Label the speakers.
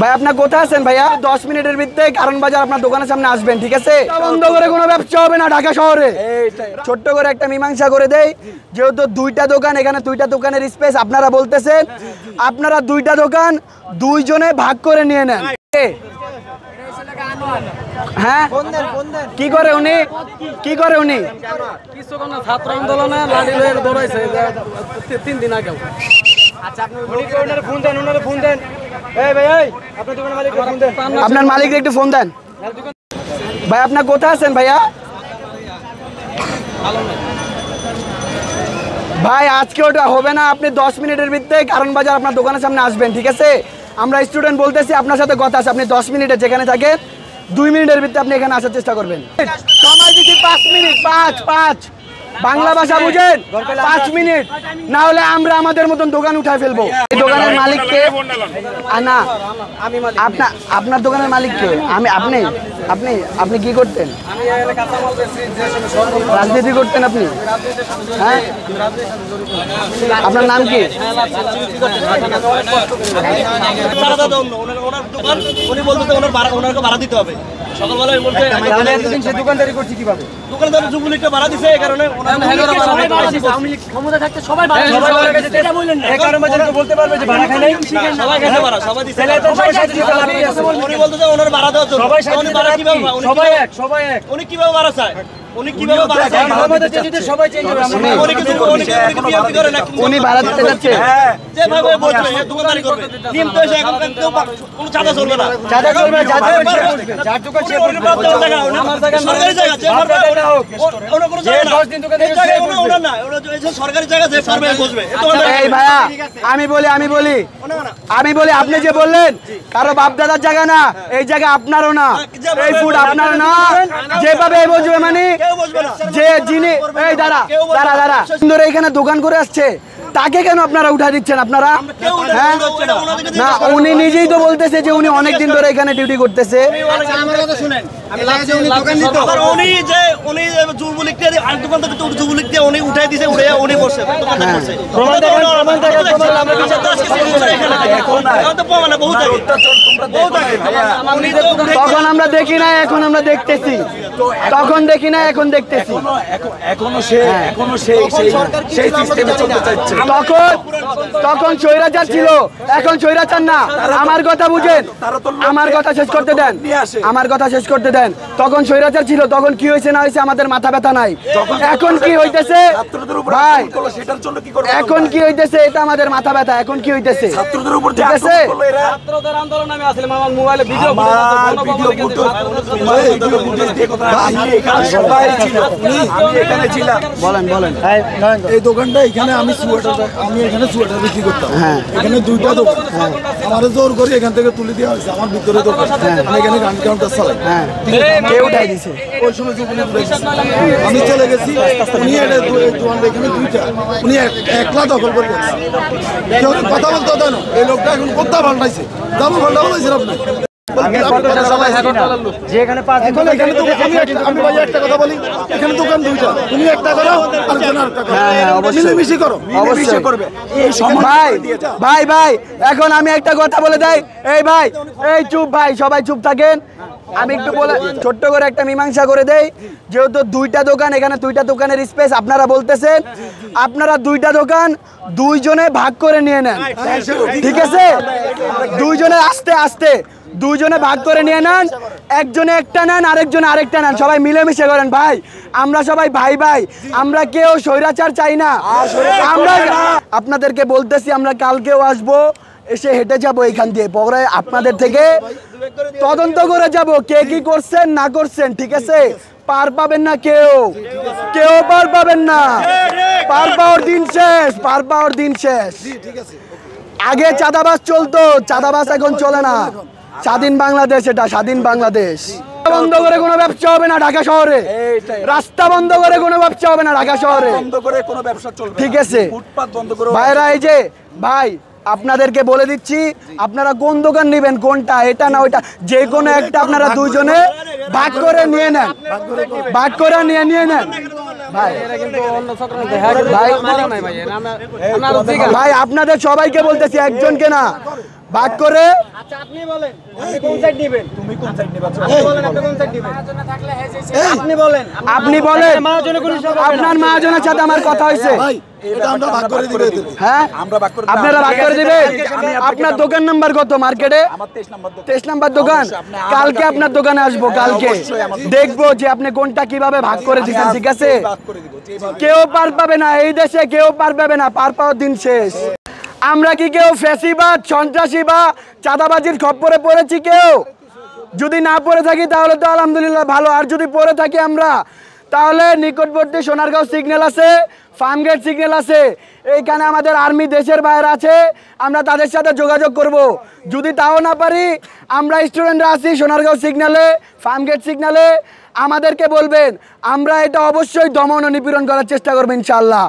Speaker 1: ভাই আপনার কোথায় আছেন ভাইয়া? 10 মিনিটের ভিতরে কারণ বাজার আপনার দোকানের সামনে আসবেন, ঠিক আছে? বন্ধ করে কোনো ব্যবসা হবে না ঢাকা শহরে। ছোট্ট করে একটা মীমাংসা করে দেই, যেহেতু দুইটা দোকান, এখানে দুইটা দোকানের স্পেস আপনারা বলতেছেন, আপনারা দুইটা দোকান দুইজনে ভাগ করে নিয়ে নেন। হ্যাঁ কি করে উনি, কি করে উনি?
Speaker 2: ছাত্র আন্দোলনে লাঠি লয়ে দৌড়াইছে 3 দিন আগে। আচ্ছা আপনি ওনারে ফোন দেন, ওনারে ফোন দেন। এই ভাই এই আপনার দোকানের মালিককে ফোন দেন,
Speaker 1: আপনার মালিককে একটু ফোন দেন। ভাই আপনার কোথায় আছেন ভাইয়া? ভাই আজকে ওটা হবে না, আপনি 10 মিনিটের ভিতরে কারণ বাজার আপনার দোকানের সামনে আসবেন, ঠিক আছে? আমরা স্টুডেন্ট বলতেছি, আপনার সাথে কথা আছে, আপনি 10 মিনিটে যেখানে থাকেন 2 মিনিটের ভিতরে আপনি এখানে আসার চেষ্টা করবেন। সময় দিচ্ছি 5 মিনিট, 5 বাংলা ভাষা বুঝেন, 5 মিনিট, না হলে আমরা আমাদের মতন দোকান উঠায় ফেলবো। এই দোকানের মালিককে না, আপনার দোকানের মালিককে আমি, আপনি কি করতেন? রাজনীতি করতেন আপনি? হ্যাঁ, আপনার নাম কি?
Speaker 3: ভাড়া দিতে হবে। সকালবেলায় বলতে
Speaker 2: সে দোকানদারি করছি কিভাবে?
Speaker 3: দোকানদার যুবলীগটা ভাড়া দিছে, এই কারণে
Speaker 2: ক্ষমতা থাকতে সবাই ভাড়া দিতে এটা বললেন না। এই কারণে তো বলতে পারবে যে ভাড়া খাই নাই,
Speaker 3: সবাই গেছে ভাড়া, সবাই দিছে। উনি বলতে যে ওনার ভাড়া দেওয়ার জন্য উনি ভাড়া কিভাবে,
Speaker 2: সবাই এক
Speaker 3: উনি কিভাবে ভাড়া চায়, উনি কিভাবে ভাড়া চায়?
Speaker 2: আমাদের চেঞ্জে সবাই চেঞ্জ হবে।
Speaker 3: উনি কিছু বিরক্তি করে না,
Speaker 1: উনি ভাড়া দিতে যাচ্ছে,
Speaker 3: যেভাবে বলছে দোকানদারি করবে। নিয়ম তো এসে এখন কোনো চাঁদা চলবে না,
Speaker 1: চাঁদা চলবে,
Speaker 2: যার দোকান সে
Speaker 3: আমার জায়গা সরকারি জায়গা, যে ওনা কোনো জায়গা না, 10 দিন দোকান থেকে ওনা না, ওনা যে সরকারি জায়গা যে পারবে বসবে।
Speaker 1: এই ভাইয়া আমি বলি আপনি যে বললেন কারো বাপ দাদার জায়গা না, এই জায়গা আপনারও না, এই ফুড আপনার না, যেভাবে বসবে মানে যে যিনি, এই দাঁড়া সুন্দর এখানে দোকান করে আসছে, তাকে কেন আপনারা উঠা দিচ্ছেন? আপনারা হ্যাঁ না, উনি নিজেই তো বলতেছে যে উনি অনেকদিন ধরে এখানে ডিউটি করতেছে।
Speaker 3: আমার কথা শুনেন, উনি যে উনি যুবলীগকে আর দোকান থেকে যুবলীগকে উনি উঠাই দিয়েছে, উনি বসে দোকানদার করছে।
Speaker 1: তখন আমরা দেখি না, এখন আমরা দেখতেছি, তখন দেখি না, এখন দেখতেছি। তখন স্বৈরাচার ছিল, এখন স্বৈরাচার না। আমার কথা বুঝেন, আমার কথা শেষ করতে দেন, আমার কথা শেষ করতে দেন। তখন স্বৈরাচার ছিল, তখন কি হয়েছে না হয়েছে আমাদের মাথা ব্যথা নাই। এখন কি হইতেছে ভাই, এখন কি হইতেছে এটা আমাদের মাথা ব্যথা। এখন কি হইতেছে, ঠিক আছে?
Speaker 2: ছাত্রদের আন্দোলন আমি আসলে আমার মোবাইলে ভিডিও
Speaker 1: বলেন।
Speaker 4: এই দোকানটা এখানে আমি এখানে সোয়েটার বিক্রি করতাম। এখানে দুইটা দোকান, আমার জোর করে এখান থেকে তুলে দেওয়া হয়েছে। আমার ভিতরে দোকান, আমি এখানে গান কাউন্টার চালাই।
Speaker 1: কে উঠাই দিছে?
Speaker 4: ওই সময় আমি চলে গেছি, উনি এখানে দুইটা, উনি একলা দখল করে গেছে। কথা বলতে দেন, এই লোকটা এখন কোথা পাল্টাইছে, যাবো পাল্টা বলাইছেন আপনি। আমি একটা কথা বলি, এখানে দোকান দুইটা, তুমি একটা করো, আরেকজন আরেকটা করো, মিলেমিশে করো, অবশ্যই করবে।
Speaker 1: ভাই এখন আমি একটা কথা বলে দেই, এই ভাই, এই চুপ ভাই, সবাই চুপ থাকেন। আমি একটু বলে ছোট্ট করে একটা মীমাংসা করে দেই, যেহেতু দুইটা দোকান, এখানে দুইটা দোকানের স্পেস আপনারা বলতেছেন, আপনারা দুইটা দোকান দুইজনে ভাগ করে নিয়ে নেন, ঠিক আছে? দুইজনে আস্তে দুইজনে ভাগ করে নিয়ে নেন, একজনে একটা নেন, আরেকজনে আরেকটা নেন, সবাই মিলেমিশে করেন। ভাই আমরা সবাই ভাই, আমরা কেউ স্বৈরাচার চাই না। আমরা আপনাদেরকে বলতেছি, আমরা কালকেও আসবো, এসে হেঁটে যাবো এইখান দিয়ে, পরে আপনাদের থেকে তদন্ত করে যাব কে কি করছেন না করছেন, ঠিক আছে? পার পাবেন না, কেউ পার পাবেন না, পার পাওয়ার দিন শেষ। আগে চাঁদাবাজ চলতো, চাঁদাবাজ এখন চলে না। স্বাধীন বাংলাদেশ, এটা স্বাধীন বাংলাদেশ। বন্ধ করে কোনো ব্যবসা হবে না ঢাকা শহরে, রাস্তা বন্ধ করে কোনো ব্যবসা হবে না ঢাকা শহরে, ঠিক আছে? ভাইরা, এই যে ভাই আপনাদেরকে বলে দিচ্ছি, আপনারা কোন দোকান নেবেন, কোনটা, এটা না ওইটা, যে কোনো একটা আপনারা দুইজনে ভাগ করে নিয়ে নেন, ভাগ করে নিয়ে নেন। ভাই আপনাদের সবাইকে বলতেছি, একজনকে না, ভাগ করে
Speaker 2: আচ্ছা আপনি বলেন আপনি কোন সাইড নেবেন তুমি কোন সাইড নেবেন বলেন আপনি কোন সাইড নেবেন আপনি বলেন
Speaker 1: আপনি বলেন
Speaker 2: মহাজনের কোনো হিসাব হবে না।
Speaker 1: আপনার মহাজনের সাথে আমার কথা হয়েছে
Speaker 4: ভাই এটা আমরা ভাগ করে দিব এদেরকে।
Speaker 1: হ্যাঁ আপনারা ভাগ করে দিবেন আপনার দোকান নাম্বার কত মার্কেটে 23 নাম্বার দোকান কালকে আপনার দোকানে আসবো কালকে দেখবো যে আপনি কোনটা কিভাবে ভাগ করে দিচ্ছেন ঠিক আছে কেউ পার পাবে না এই দেশে কেউ পার পাবে না পার পাওয়ার দিন শেষ আমরা কি কেউ ফ্যাসিবাদ সন্ত্রাসী বা চাঁদাবাজির খপ্পরে পড়েছি কেউ যদি না পড়ে থাকি তাহলে তো আলহামদুলিল্লাহ ভালো আর যদি পড়ে থাকি আমরা তাহলে নিকটবর্তী সোনারগাঁও সিগন্যাল আছে ফার্মগেট সিগন্যাল আছে এইখানে আমাদের আর্মি দেশের বাইরে আছে আমরা তাদের সাথে যোগাযোগ করব যদি তাও না পারি আমরা স্টুডেন্টরা আছি সোনারগাঁও সিগন্যালে ফার্মগেট সিগন্যালে আমাদেরকে বলবেন আমরা এটা অবশ্যই দমন ও নিপীড়ন করার চেষ্টা করবো ইনশাআল্লাহ